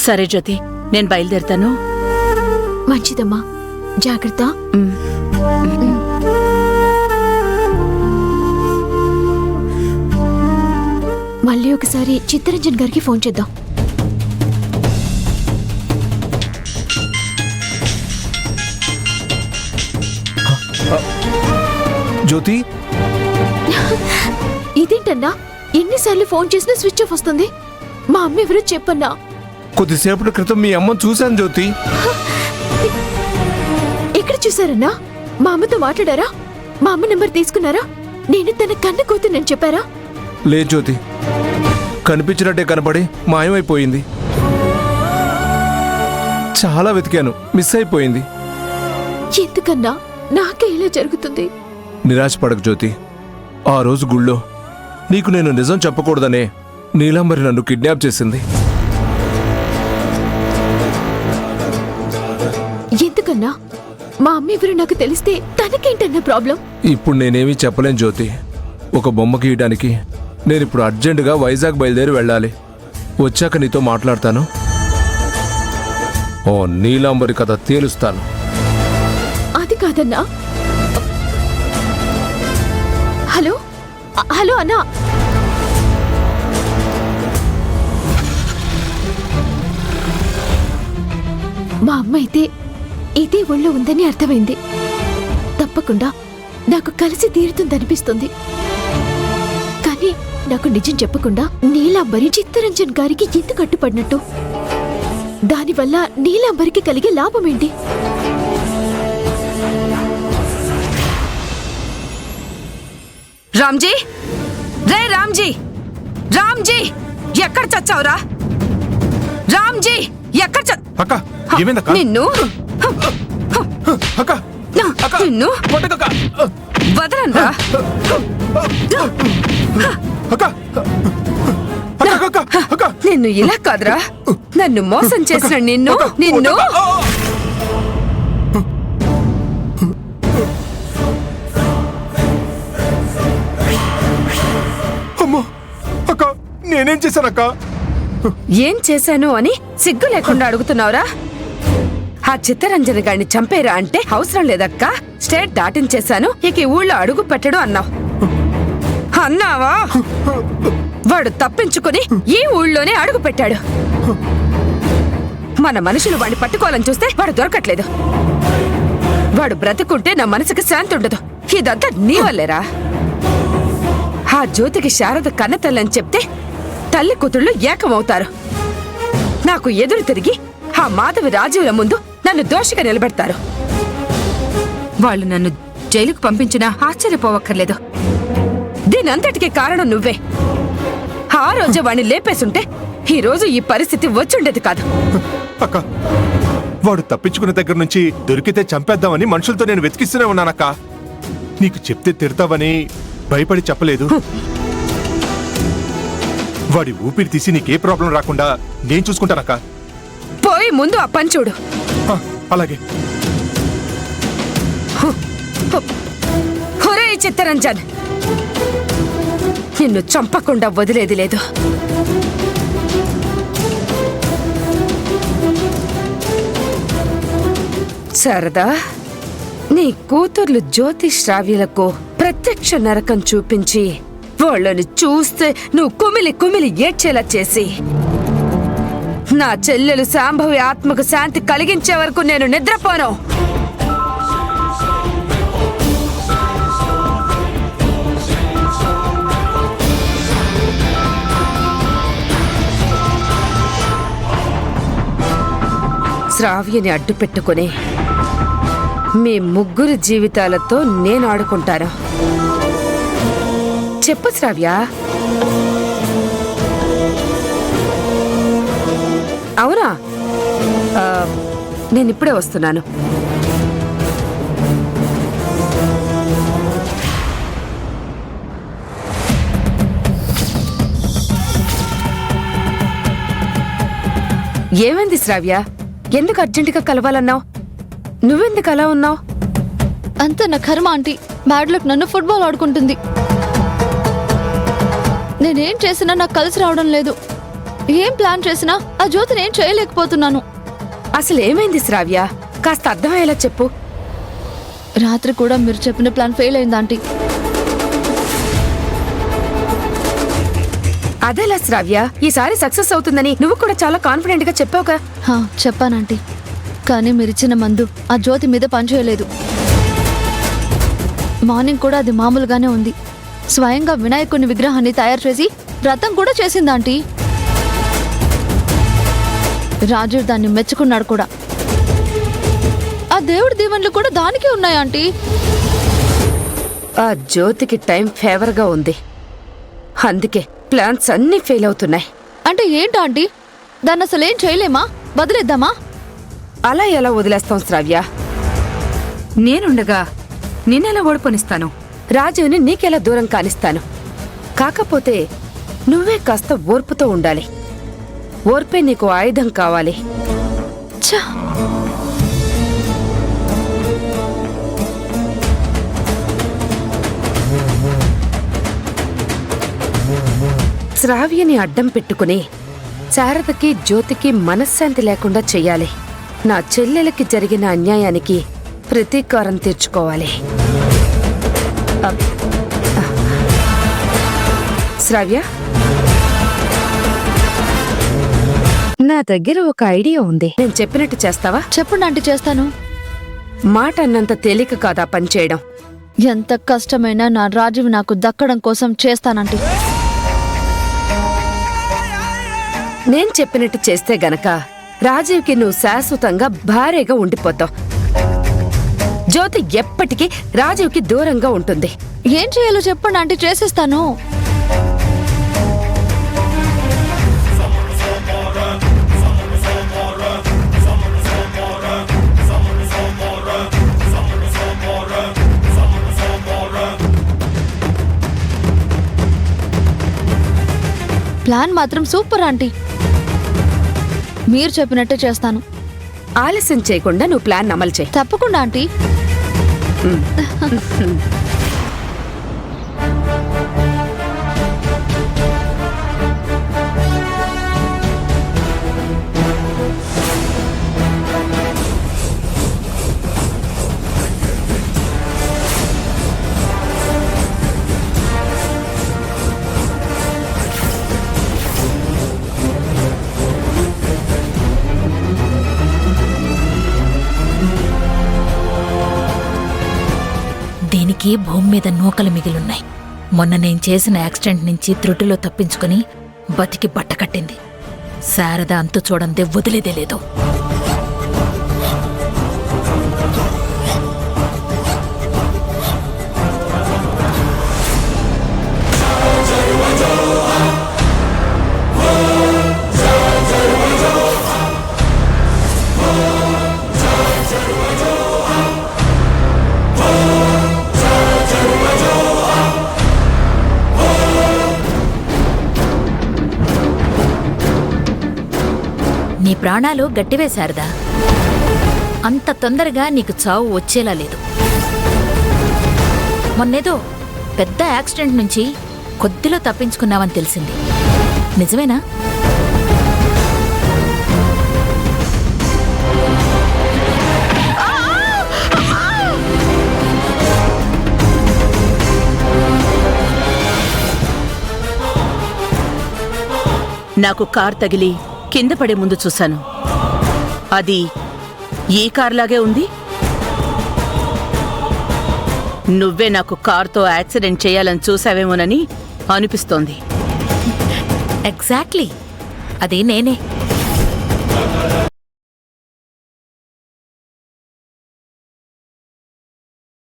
సరే జ్యోతి, నేను బయలుదేరుతాను. మంచిదమ్మా, జాగ్రత్త. మళ్ళీ ఒకసారి చిత్తరంజన్ గారికి ఫోన్ చేద్దాం. జ్యోతి, ఇదేంటన్నా, ఎన్నిసార్లు ఫోన్ చేసినా స్విచ్ ఆఫ్ వస్తుంది? మా అమ్మ ఎవరో చెప్పన్నా. కొద్దిసేపటి క్రితం మీ అమ్మని చూశాను జ్యోతి. ఎక్కడ చూసారన్నా? మా అమ్మతో మాట్లాడారా? మా అమ్మ నెంబర్ తీసుకున్నారా? నేను తన కన్న కూతునని చెప్పారా? లే జ్యోతి, కనిపించినట్టే కనపడి మాయమైపోయింది. చాలా వెతికాను, మిస్ అయిపోయింది. ఎందుకన్నా నాకే ఇలా జరుగుతుంది? నిరాశపడకు జ్యోతి. ఆ రోజు గుళ్ళో నీకు నేను నిజం చెప్పకూడదనే నీలాంబరి నన్ను కిడ్నాప్ చేసింది. ఎందుకన్నా? మా అమ్మ ఎవరు నాకు తెలిస్తే తనకేంటన్నా ప్రాబ్లం? ఇప్పుడు నేనేమీ చెప్పలేను జ్యోతి. ఒక బొమ్మ గీయడానికి నేనిప్పుడు అర్జెంటుగా వైజాగ్ బయలుదేరి వెళ్ళాలి. వచ్చాక నీతో మాట్లాడతాను. ఓ నీలాంబరి కథ తేలుస్తాను. అది కాదన్నా. హలో హలో అన్నా, మా అమ్మ అయితే ఇదే ఒళ్ళో ఉందని అర్థమైంది. తప్పకుండా నాకు కలిసి తీరుతుందనిపిస్తుంది. కానీ నాకు నిజం చెప్పకుండా నీలాంబరి చిత్తరంజన్ గారికి ఎందుకు కట్టుపడినట్టు? దానివల్ల నీలాంబరికి కలిగే లాభం ఏంటి? రామ్జీ, రే రామ్జీ, రామ్జీ, ఎక్కడ చచ్చావురా? రామ్జీ, ఎక్కడ అక్క, ఏమైందక్క? నిన్ను అక్క, అక్క, నిన్ను కొట్టకక్క. వదలనురా. అక్క, అక్క, అక్క, అక్క. నిన్ను ఇలా కాదురా, నన్ను మోసం చేసిన నిన్ను నిన్ను అమ్మో, అక్క, నేనేం చేశానక్క? ఏం చేశాను అని సిగ్గు లేకుండా అడుగుతున్నావురా? ఆ చిత్తరంజన్ గారిని చంపేరా అంటే అవసరం లేదక్కా, స్టేట్ దాటించేశాను, ఇక ఈ ఊళ్ళో అడుగు పెట్టడు అన్నావు. అన్నావా? వాడు తప్పించుకుని ఈ ఊళ్ళోనే అడుగు పెట్టాడు. మన మనుషులు వాడిని పట్టుకోవాలని చూస్తే వాడు దొరకట్లేదు. వాడు బ్రతుకుంటే నా మనసుకి శాంతి ఉండదు. ఇదంతా నీ వల్లేరా. ఆ జ్యోతికి శారద కన్నతల్లని చెప్తే తల్లి కూతుళ్ళు ఏకమవుతారు. నాకు ఎదురు తిరిగి ఆ మాధవి రాజీవుల ముందు నన్ను దోషిగా నిలబెడతారు. వాళ్ళు నన్ను జైలుకు పంపించినా ఆశ్చర్యపోవక్కర్లేదు. దీనంతటికీ కారణం నువ్వే. ఆ రోజు వాణ్ణి లేపేసుంటే ఈ రోజు ఈ పరిస్థితి వచ్చుండేది కాదు. అక్క, వాడు తప్పించుకున్న దగ్గర నుంచి దొరికితే చంపేద్దామని మనుషులతో నేను వెతికిస్తూనే ఉన్నానక్క. నీకు చెప్తే తిడతావని భయపడి చెప్పలేదు. వాడి ఊపిరి తీసి నీకే ప్రాబ్లం రాకుండా నేను చూసుకుంటానక్క. పోయి ముందు ఆ పని చూడు. అలాగే. ఒరే చిత్తరంజన్, నిన్ను చంపకుండా వదిలేది లేదు. శారదా, నీ కూతుర్లు జ్యోతిశ్రావ్యులకు ప్రత్యక్ష నరకం చూపించి వాళ్ళని చూస్తే నువ్వు కుమిలి కుమిలి ఏడ్చేలా చేసి నా చెల్లెలు శాంభవి ఆత్మకు శాంతి కలిగించే వరకు నేను నిద్రపోను. శ్రావ్యని అడ్డు పెట్టుకుని మీ ముగ్గురు జీవితాలతో నేను ఆడుకుంటాను. చెప్పు శ్రావ్య. అవునా? నేనిప్పుడే వస్తున్నాను. ఏమైంది శ్రావ్య? ఎందుకు అర్జెంటుగా కలవాలన్నావు? నువ్వెందుకు అలా ఉన్నావు? అంత నా కర్మ ఆంటీ. బ్యాడ్ లక్ నన్ను ఫుట్బాల్ ఆడుకుంటుంది. నేనేం చేసినా నాకు కలిసి రావడం లేదు. ఏం ప్లాన్ చేసినా ఆ జ్యోతిని ఏం చేయలేకపోతున్నాను. అసలు ఏమైంది శ్రావ్య? కాస్త అర్థమయ్యేలా చెప్పు. రాత్రి కూడా మీరు చెప్పిన ప్లాన్ ఫెయిల్ అయింది ఆంటీ. అదేలా శ్రావ్య, ఈసారి సక్సెస్ అవుతుందని నువ్వు కూడా చాలా కాన్ఫిడెంట్ గా చెప్పావుగా. చెప్పానంటీ, కానీ మీరిచ్చిన మందు ఆ జ్యోతి మీద పనిచేయలేదు. మార్నింగ్ కూడా అది మామూలుగానే ఉంది. స్వయంగా వినాయకుని విగ్రహాన్ని తయారు చేసి వ్రతం కూడా చేసింది ఆంటీ. రాజీవ్ దాన్ని మెచ్చుకున్నాడు కూడా. ఆ దేవుడి దీవెనలు కూడా దానికే ఉన్నాయి ఆంటీ. ఆ జ్యోతికి టైం ఫేవర్ గా ఉంది, అందుకే ప్లాన్స్ అన్నీ ఫెయిల్ అవుతున్నాయి. అంటే ఏంటి ఆంటీ? దాన్ని అసలు ఏం చేయలేమా? వదిలేద్దామా? అలా ఎలా వదిలేస్తాం శ్రావ్య? నేనుండగా నిన్నెలా ఓడిపోనిస్తాను? రాజుని నీకెలా దూరం కానిస్తాను? కాకపోతే నువ్వే కాస్త ఓర్పుతో ఉండాలి. ఓర్పే నీకు ఆయుధం కావాలి. ఛ! శ్రావ్యని అడ్డం పెట్టుకుని శారదకి జ్యోతికి మనశ్శాంతి లేకుండా చెయ్యాలి. నా చెల్లెలకి జరిగిన అన్యాయానికి ప్రతీకారం తీర్చుకోవాలి. శ్రావ్య, నా దగ్గర ఒక ఐడియా ఉంది. నేను చెప్పినట్టు చేస్తావా? చెప్పండి ఆంటీ, చేస్తాను. మాట అన్నంత తేలిక కాదా పని చేయడం? ఎంత కష్టమైనా నా రాజీవ్ నాకు దక్కడం కోసం చేస్తానంటీ. నేను చెప్పినట్టు చేస్తే గనక రాజీవ్కి నువ్వు శాశ్వతంగా భార్యగా ఉండిపోతావు. జ్యోతి ఎప్పటికీ రాజీవ్కి దూరంగా ఉంటుంది. ఏం చేయాలో చెప్పండి ఆంటీ, చేసేస్తాను. ప్లాన్ మాత్రం సూపర్ ఆంటీ. మీరు చెప్పినట్టే చేస్తాను. ఆలస్యం చేయకుండా నువ్వు ప్లాన్ అమలు చేయి. తప్పకుండా ఆంటీ. దీనికి భూమి మీద నూకలు మిగిలున్నాయి. మొన్న నేను చేసిన యాక్సిడెంట్ నుంచి త్రుటిలో తప్పించుకుని బతికి బట్టకట్టింది. శారద అంతు చూడందే వదిలేదే లేదు. నీ ప్రాణాలు గట్టివే శారదా. అంత తొందరగా నీకు చావు వచ్చేలా లేదు. మొన్నేదో పెద్ద యాక్సిడెంట్ నుంచి కొద్దిలో తప్పించుకున్నావని తెలిసింది. నిజమేనా? నాకు కార్ తగిలి కింద పడే ముందు చూశాను. అది ఈ కార్లాగే ఉంది. నువ్వే నాకు కార్తో యాక్సిడెంట్ చేయాలని చూసావేమోనని అనిపిస్తోంది. ఎగ్జాక్ట్లీ, అది నేనే.